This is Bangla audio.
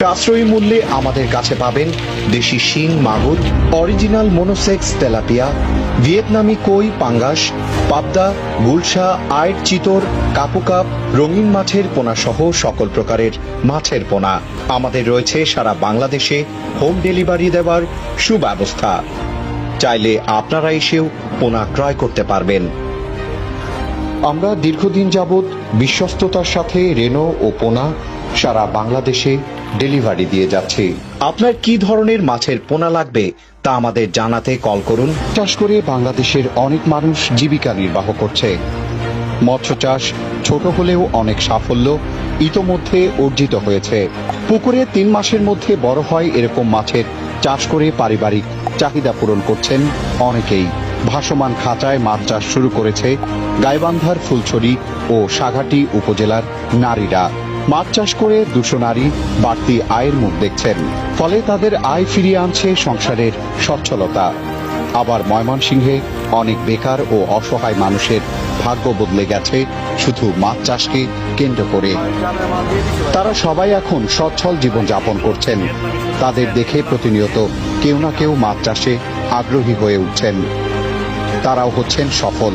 সাশ্রয়ী মূল্যে আমাদের কাছে পাবেন দেশি শিং মাগুর, অরিজিনাল মনোসেক্স তেলাপিয়া, ভিয়েতনামি কই পাঙ্গাস, পাবদা, গুলশা, আইড় চিতর, কাপুকাপ, রঙিন মাছের পোনা সহ সকল প্রকারের মাছের পোনা। আমাদের রয়েছে সারা বাংলাদেশে হোম ডেলিভারি দেওয়ার সুব্যবস্থা। চাইলে আপনারা এসেও পোনা ক্রয় করতে পারবেন। আমরা দীর্ঘদিন যাবৎ বিশ্বস্ততার সাথে রেনো ও পোনা সারা বাংলাদেশে ডেলিভারি দিয়ে যাচ্ছি। আপনার কি ধরনের মাছের পোনা লাগবে তা আমাদের জানাতে কল করুন। চাষ করে বাংলাদেশের অনেক মানুষ জীবিকা নির্বাহ করছে। মৎস্য চাষ ছোট হলেও অনেক সাফল্য ইতোমধ্যে অর্জিত হয়েছে। পুকুরে 3 মাসের মধ্যে বড় হয় এরকম মাছের চাষ করে পারিবারিক চাহিদা পূরণ করছেন অনেকেই। ভাসমান খাঁচায় মাছ চাষ শুরু করেছে গাইবান্ধার ফুলছড়ি ও সাঘাটি উপজেলার নারীরা। মাছ চাষ করে 200 নারী বাড়তি আয়ের মুখ দেখছেন। ফলে তাদের আয় ফিরিয়ে আনছে সংসারের সচ্ছলতা। আবার ময়মনসিংহে অনেক বেকার ও অসহায় মানুষের ভাগ্য বদলে গেছে শুধু মাছ চাষকে কেন্দ্র করে। তারা সবাই এখন সচ্ছল জীবন যাপন করছেন। তাদের দেখে প্রতিনিয়ত কেউ না কেউ মাছ চাষে আগ্রহী হয়ে উঠছেন। তারাও হচ্ছেন সফল।